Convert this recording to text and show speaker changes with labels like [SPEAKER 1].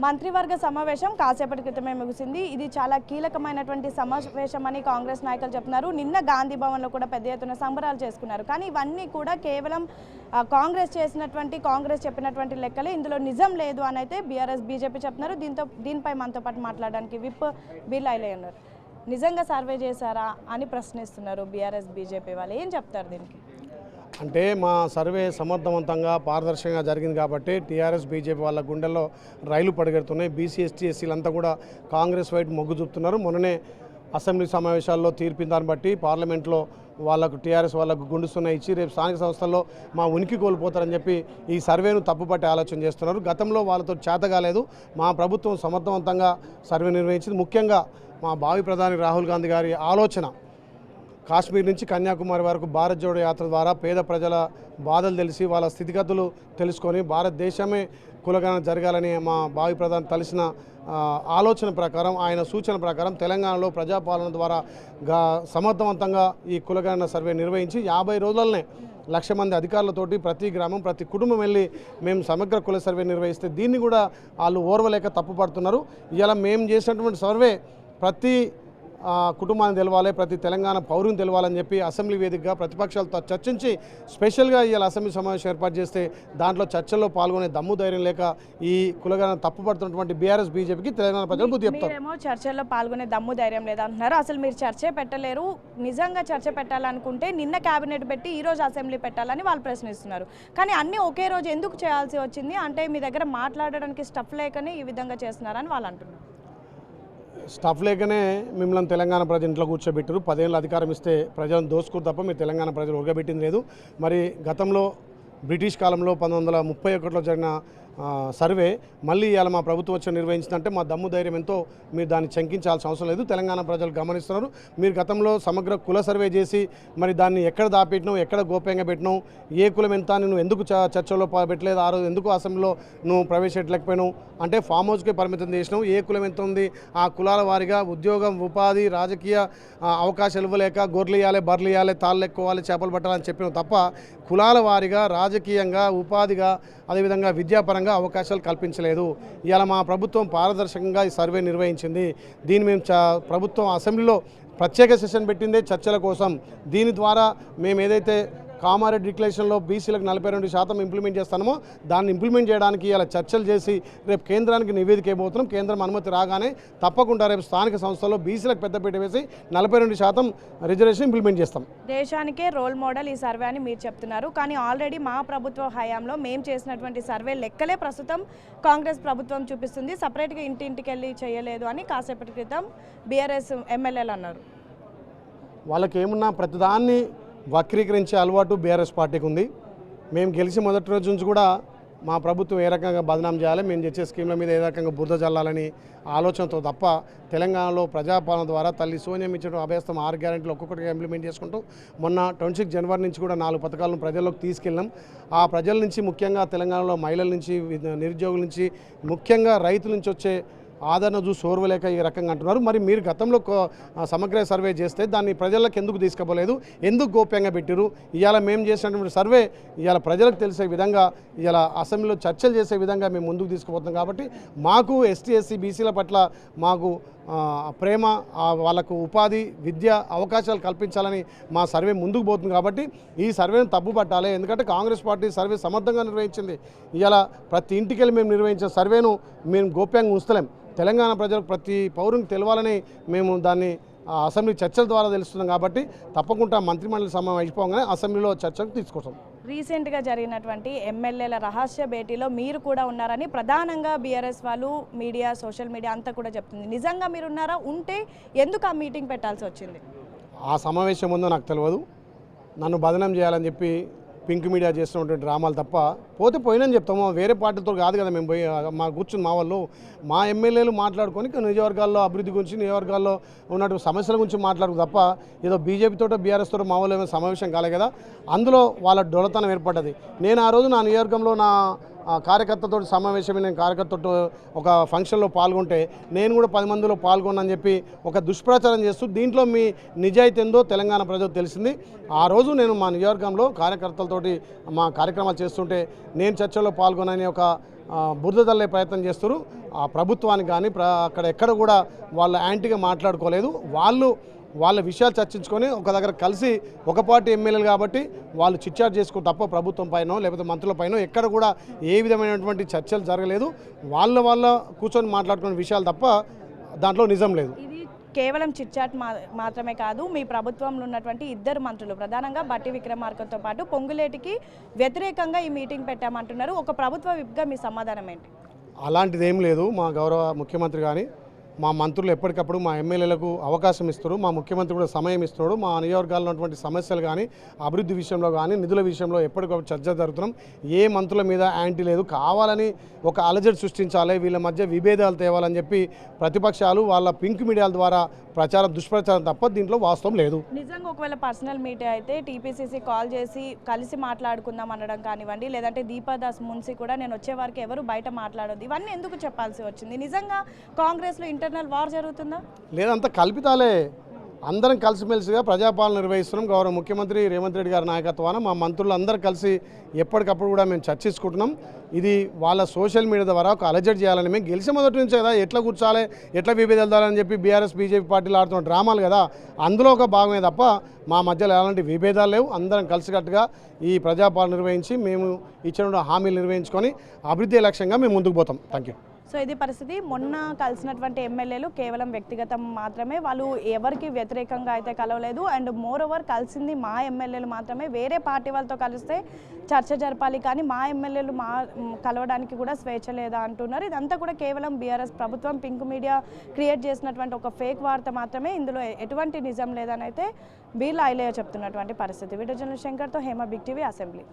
[SPEAKER 1] మంత్రివర్గ సమావేశం కాసేపటి క్రితమే ముగిసింది. ఇది చాలా కీలకమైనటువంటి సమావేశం అని కాంగ్రెస్ నాయకులు చెప్తున్నారు. నిన్న గాంధీ భవన్లో కూడా పెద్ద ఎత్తున సంబరాలు చేసుకున్నారు. కానీ ఇవన్నీ కూడా కేవలం కాంగ్రెస్ చెప్పినటువంటి లెక్కలే, ఇందులో నిజం లేదు అని అయితే బీఆర్ఎస్ బీజేపీ చెప్తున్నారు. దీనిపై మనతో పాటు మాట్లాడడానికి విప్ బిర్లా ఉన్నారు. నిజంగా సర్వే చేశారా అని ప్రశ్నిస్తున్నారు బీఆర్ఎస్ బీజేపీ వాళ్ళు. ఏం చెప్తారు దీనికి?
[SPEAKER 2] అంటే మా సర్వే సమర్థవంతంగా పారదర్శకంగా జరిగింది కాబట్టి టీఆర్ఎస్ బీజేపీ వాళ్ళ గుండెల్లో రైలు పడిగెడుతున్నాయి. బీసీ ఎస్టీ ఎస్సీలంతా కూడా కాంగ్రెస్ వైపు మొగ్గు చూపుతున్నారు. మొన్ననే అసెంబ్లీ సమావేశాల్లో తీర్పిన దాన్ని బట్టి పార్లమెంట్లో వాళ్ళకు టీఆర్ఎస్ వాళ్ళకు గుండుస్తున్న ఇచ్చి రేపు స్థానిక సంస్థల్లో మా ఉనికి కోల్పోతారని చెప్పి ఈ సర్వేను తప్పుపట్టి ఆలోచన చేస్తున్నారు. గతంలో వాళ్ళతో చేత కాలేదు. మా ప్రభుత్వం సమర్థవంతంగా సర్వే నిర్వహించింది. ముఖ్యంగా మా భావి ప్రధాని రాహుల్ గాంధీ గారి ఆలోచన కాశ్మీర్ నుంచి కన్యాకుమారి వరకు భారత్ జోడో యాత్ర ద్వారా పేద ప్రజల బాధలు తెలిసి వాళ్ళ స్థితిగతులు తెలుసుకొని భారతదేశమే కులగణన జరగాలని మా భావి ప్రధాని తలసిన ఆలోచన ప్రకారం, ఆయన సూచన ప్రకారం తెలంగాణలో ప్రజాపాలన ద్వారా సమర్థవంతంగా ఈ కులగణన సర్వే నిర్వహించి 50 రోజులనే 1,00,000 మంది అధికారులతోటి ప్రతి గ్రామం ప్రతి కుటుంబం వెళ్ళి మేము సమగ్ర కుల సర్వే నిర్వహిస్తే దీన్ని కూడా వాళ్ళు ఓర్వలేక తప్పుపడుతున్నారు. ఇలా మేము చేసినటువంటి సర్వే ప్రతి కుటుంబాన్ని తెలవాలి, ప్రతి తెలంగాణ పౌరుని తెలవాలని చెప్పి అసెంబ్లీ వేదికగా ప్రతిపక్షాలతో చర్చించి స్పెషల్గా ఇవాళ అసెంబ్లీ సమావేశం ఏర్పాటు చేస్తే దాంట్లో చర్చల్లో పాల్గొనే దమ్ము ధైర్యం లేక ఈ కులగణన తప్పుపడుతున్నటువంటి బీఆర్ఎస్ బీజేపీకి తెలంగాణ ప్రజలు బుద్ధి చెప్తారు.
[SPEAKER 1] మీరేమో చర్చల్లో పాల్గొనే దమ్ము ధైర్యం లేదంటున్నారు. అసలు మీరు చర్చే పెట్టలేరు. నిజంగా చర్చ పెట్టాలనుకుంటే నిన్న కేబినెట్ పెట్టి ఈ రోజు అసెంబ్లీ పెట్టాలని వాళ్ళు ప్రశ్నిస్తున్నారు. కానీ అన్నీ ఒకే రోజు ఎందుకు చేయాల్సి వచ్చింది? అంటే మీ దగ్గర మాట్లాడడానికి స్టఫ్ లేకనే ఈ విధంగా చేస్తున్నారని వాళ్ళు అంటున్నారు.
[SPEAKER 2] స్టఫ్ లేకనే మిమ్మల్ని తెలంగాణ ప్రజలు ఇంట్లో కూర్చోబెట్టారు. 10 ఏళ్ళు అధికారం ఇస్తే ప్రజలను దోసుకురు తప్ప మీరు తెలంగాణ ప్రజలు ఉరగబెట్టింది లేదు. మరి గతంలో బ్రిటిష్ కాలంలో 1931లో జరిగిన సర్వే మళ్ళీ ఇవాళ మా ప్రభుత్వం వచ్చి నిర్వహించిందంటే మా దమ్ము ధైర్యం ఎంతో మీరు దాన్ని శంకించాల్సిన అవసరం లేదు. తెలంగాణ ప్రజలు గమనిస్తున్నారు. మీరు గతంలో సమగ్ర కుల సర్వే చేసి మరి దాన్ని ఎక్కడ దాపెట్టినావు, ఎక్కడ గోప్యంగా పెట్టినావు, ఏ కులం ఎంత అని నువ్వు ఎందుకు చర్చలో పెట్టలేదు, ఆ రోజు ఎందుకు అసెంబ్లీలో నువ్వు ప్రవేశపెట్టలేకపోయినావు అంటే ఫామ్ హౌస్కే పరిమితం చేసినావు. ఏ కులం ఎంత ఉంది ఆ కులాల వారిగా ఉద్యోగం, ఉపాధి, రాజకీయ అవకాశాలు ఇవ్వలేక గొర్రెలు ఇవ్వాలి, బర్రెలు ఇవ్వాలి, తాళ్ళు ఎక్కువాలి, చేపలు పట్టాలని చెప్పినావు తప్ప కులాల వారిగా రాజకీయంగా, ఉపాధిగా, అదేవిధంగా విద్యాపరంగా అవకాశాలు కల్పించలేదు. ఇవాళ మా ప్రభుత్వం పారదర్శకంగా ఈ సర్వే నిర్వహించింది. దీన్ని మేము ప్రభుత్వం అసెంబ్లీలో ప్రత్యేక సెషన్ పెట్టిందే చర్చల కోసం. దీని ద్వారా మేము ఏదైతే కామారెడ్డి డిక్లరేషన్లో బీసీలకు 42% ఇంప్లిమెంట్ చేస్తామో దాన్ని ఇంప్లిమెంట్ చేయడానికి ఇలా చర్చలు చేసి రేపు కేంద్రానికి నివేదిక ఇవ్వబోతున్నాం. కేంద్రం అనుమతి రాగానే తప్పకుండా రేపు స్థానిక సంస్థల్లో బీసీలకు పెద్దపీట వేసి 42% రిజర్వేషన్ ఇంప్లిమెంట్ చేస్తాం.
[SPEAKER 1] దేశానికే రోల్ మోడల్ ఈ సర్వే అని మీరు చెప్తున్నారు. కానీ ఆల్రెడీ మా ప్రభుత్వ హయాంలో మేము చేసినటువంటి సర్వే లెక్కలే ప్రస్తుతం కాంగ్రెస్ ప్రభుత్వం చూపిస్తుంది. సపరేట్గా ఇంటింటికి వెళ్ళి చేయలేదు అని కాసేపటి క్రితం బీఆర్ఎస్ ఎమ్మెల్యేలు అన్నారు.
[SPEAKER 2] వాళ్ళకి ఏమున్నా ప్రతిదాన్ని వక్రీకరించే అలవాటు బీఆర్ఎస్ పార్టీకి ఉంది. మేము గెలిచి మొదటి రోజు నుంచి కూడా మా ప్రభుత్వం ఏ రకంగా బదనాం చేయాలి, మేము తెచ్చే స్కీమ్ల మీద ఏ రకంగా బురద జల్లాలని ఆలోచనతో తప్ప తెలంగాణలో ప్రజాపాలన ద్వారా తల్లి సోనియా ఇచ్చడం అభ్యస్తం 6 గ్యారెంటీలు ఒక్కొక్కటిగా ఇంప్లిమెంట్ చేసుకుంటూ మొన్న 26 జనవరి నుంచి కూడా 4 పథకాలను ప్రజల్లోకి తీసుకెళ్ళాం. ఆ ప్రజల నుంచి ముఖ్యంగా తెలంగాణలో మహిళల నుంచి, నిరుద్యోగుల నుంచి, ముఖ్యంగా రైతుల నుంచి వచ్చే ఆదరణ చూసి ఓర్వలేక ఈ రకంగా అంటున్నారు. మరి మీరు గతంలో సమగ్ర సర్వే చేస్తే దాన్ని ప్రజలకు ఎందుకు తీసుకుపోలేదు, ఎందుకు గోప్యంగా పెట్టారు? ఇవాళ మేము చేసినటువంటి సర్వే ఇవాళ ప్రజలకు తెలిసే విధంగా ఇవాళ అసెంబ్లీలో చర్చలు చేసే విధంగా మేము ముందుకు తీసుకుపోతున్నాం. కాబట్టి మాకు ఎస్టీ ఎస్సీ బీసీల పట్ల మాకు ప్రేమ, వాళ్ళకు ఉపాధి, విద్య అవకాశాలు కల్పించాలని మా సర్వే ముందుకు పోతుంది. కాబట్టి ఈ సర్వేను తప్పు పట్టాలి. ఎందుకంటే కాంగ్రెస్ పార్టీ సర్వే సమర్థంగా నిర్వహించింది. ఇవాళ ప్రతి ఇంటికెళ్ళి మేము నిర్వహించిన సర్వేను మేము గోప్యంగా ఉంచలేం. తెలంగాణ ప్రజలకు ప్రతి పౌరునికి తెలవాలని మేము దాన్ని అసెంబ్లీ చర్చల ద్వారా తెలుస్తున్నాం. కాబట్టి తప్పకుండా మంత్రిమండలి సమావేశం అయిపోగానే అసెంబ్లీలో చర్చకు తీసుకొస్తాం.
[SPEAKER 1] రీసెంట్గా జరిగినటువంటి ఎమ్మెల్యేల రహస్య భేటీలో మీరు కూడా ఉన్నారని ప్రధానంగా బీఆర్ఎస్ వాళ్ళు, మీడియా, సోషల్ మీడియా అంతా కూడా చెప్తుంది. నిజంగా మీరు ఉన్నారా? ఉంటే ఎందుకు ఆ మీటింగ్ పెట్టాల్సి వచ్చింది?
[SPEAKER 2] ఆ సమావేశం ఉందో నాకు తెలియదు. నన్ను బదనం చేయాలని చెప్పి పింక్ మీడియా చేస్తున్నటువంటి డ్రామాలు తప్ప పోతే పోయినని చెప్తాము. వేరే పార్టీతో కాదు కదా మేము పోయి మా కూర్చుని మా వాళ్ళు మా ఎమ్మెల్యేలు మాట్లాడుకొని నియోజకవర్గాల్లో అభివృద్ధి గురించి, నియోజకవర్గాల్లో ఉన్నటువంటి సమస్యల గురించి మాట్లాడుకు తప్ప ఏదో బీజేపీతో బీఆర్ఎస్ తోటి మా వాళ్ళు ఏమైనా సమావేశం కాలే కదా. అందులో వాళ్ళ డొలతనం ఏర్పడ్డది. నేను ఆ రోజు నా నియోజకవర్గంలో నా కార్యకర్తతో సమావేశమే, నేను కార్యకర్తతో ఒక ఫంక్షన్లో పాల్గొంటే నేను కూడా 10 మందిలో పాల్గొన్నానని చెప్పి ఒక దుష్ప్రచారం చేస్తూ దీంట్లో మీ నిజాయితీ ఏందో తెలంగాణ ప్రజలకు తెలిసింది. ఆ రోజు నేను మా నియోజకవర్గంలో కార్యకర్తలతోటి మా కార్యక్రమాలు చేస్తుంటే నేను చర్చలో పాల్గొనని ఒక బురద తల్లే ప్రయత్నం చేస్తారు. ఆ ప్రభుత్వానికి కానీ అక్కడ ఎక్కడ కూడా వాళ్ళు యాంటీగా మాట్లాడుకోలేదు. వాళ్ళ విషయాలు చర్చించుకొని ఒక దగ్గర కలిసి ఒక పార్టీ ఎమ్మెల్యేలు కాబట్టి వాళ్ళు చిట్చాట్ చేసుకో తప్ప ప్రభుత్వం పైన లేకపోతే మంత్రుల పైన ఎక్కడ కూడా ఏ విధమైనటువంటి చర్చలు జరగలేదు. వాళ్ళ కూర్చొని మాట్లాడుకునే విషయాలు తప్ప దాంట్లో నిజం లేదు.
[SPEAKER 1] ఇది కేవలం చిట్చాట్ మాత్రమే కాదు, మీ ప్రభుత్వంలో ఉన్నటువంటి ఇద్దరు మంత్రులు ప్రధానంగా బట్టి విక్రమార్కతో పాటు పొంగులేటికి వ్యతిరేకంగా ఈ మీటింగ్ పెట్టామంటున్నారు. ఒక ప్రభుత్వ విప్గా మీ సమాధానం ఏంటి?
[SPEAKER 2] అలాంటిది ఏం లేదు. మా గౌరవ ముఖ్యమంత్రి కానీ మా మంత్రులు ఎప్పటికప్పుడు మా ఎమ్మెల్యేలకు అవకాశం ఇస్తారు. మా ముఖ్యమంత్రి కూడా సమయం ఇస్తున్నాడు. మా నియోజకవర్గాల్లో ఉన్నటువంటి సమస్యలు కానీ అభివృద్ధి విషయంలో కానీ నిధుల విషయంలో ఎప్పటికప్పుడు చర్చ జరుగుతున్నాం. ఏ మంత్రుల మీద యాంటీ లేదు. కావాలని ఒక అలజడి సృష్టించాలి, వీళ్ళ మధ్య విభేదాలు తేవాలని చెప్పి ప్రతిపక్షాలు వాళ్ళ పింక్ మీడియాల ద్వారా దుష్ప్రచారం తప్ప దీంట్లో వాస్తవం లేదు.
[SPEAKER 1] నిజంగా ఒకవేళ పర్సనల్ మీటింగ్ అయితే టీపీసీసీ కాల్ చేసి కలిసి మాట్లాడుకుందాం అనడం కానివ్వండి, లేదంటే దీపాదాస్ మున్సి కూడా నేను వచ్చే వారికి ఎవరు బయట మాట్లాడొద్దు, ఇవన్నీ ఎందుకు చెప్పాల్సి వచ్చింది? నిజంగా కాంగ్రెస్లో ఇంటర్నల్ వార్ జరుగుతుందా?
[SPEAKER 2] లేదంతా కల్పితాలే. అందరం కలిసిమెలిసిగా ప్రజాపాలన నిర్వహిస్తున్నాం. గౌరవ ముఖ్యమంత్రి రేవంత్ రెడ్డి గారి నాయకత్వాన మా మంత్రులు అందరూ కలిసి ఎప్పటికప్పుడు కూడా మేము చర్చించుకుంటున్నాం. ఇది వాళ్ళ సోషల్ మీడియా ద్వారా ఒక అలజడి చేయాలని మేము గెలిచే మొదటి నుంచి కదా ఎట్లా కూర్చోాలి, ఎట్లా విభేదాలని చెప్పి బీఆర్ఎస్ బీజేపీ పార్టీలు ఆడుతున్న డ్రామాలు కదా, అందులో ఒక భాగమే తప్ప మా మధ్యలో ఎలాంటి విభేదాలు లేవు. అందరం కలిసికట్టుగా ఈ ప్రజాపాలన నిర్వహించి మేము ఇచ్చిన హామీలు నిర్వహించుకొని అభివృద్ధి లక్ష్యంగా మేము ముందుకు పోతాం. Thank you.
[SPEAKER 1] సో ఇది పరిస్థితి. మొన్న కలిసినటువంటి ఎమ్మెల్యేలు కేవలం వ్యక్తిగతం మాత్రమే, వాళ్ళు ఎవరికి వ్యతిరేకంగా అయితే కలవలేదు. అండ్ మోర్ ఓవర్ కలిసింది మా ఎమ్మెల్యేలు మాత్రమే. వేరే పార్టీ వాళ్ళతో కలిస్తే చర్చ జరపాలి, కానీ మా ఎమ్మెల్యేలు కలవడానికి కూడా స్వేచ్ఛ లేదా అంటున్నారు. ఇదంతా కూడా కేవలం బీఆర్ఎస్ ప్రభుత్వం పింక్ మీడియా క్రియేట్ చేసినటువంటి ఒక ఫేక్ వార్త మాత్రమే, ఇందులో ఎటువంటి నిజం లేదని అయితే బీర్లా ఐలయ్య చెప్తున్నటువంటి పరిస్థితి. వీడియో జర్నలిస్ట్ శంకర్తో హేమ, బిగ్ టీవీ, అసెంబ్లీ.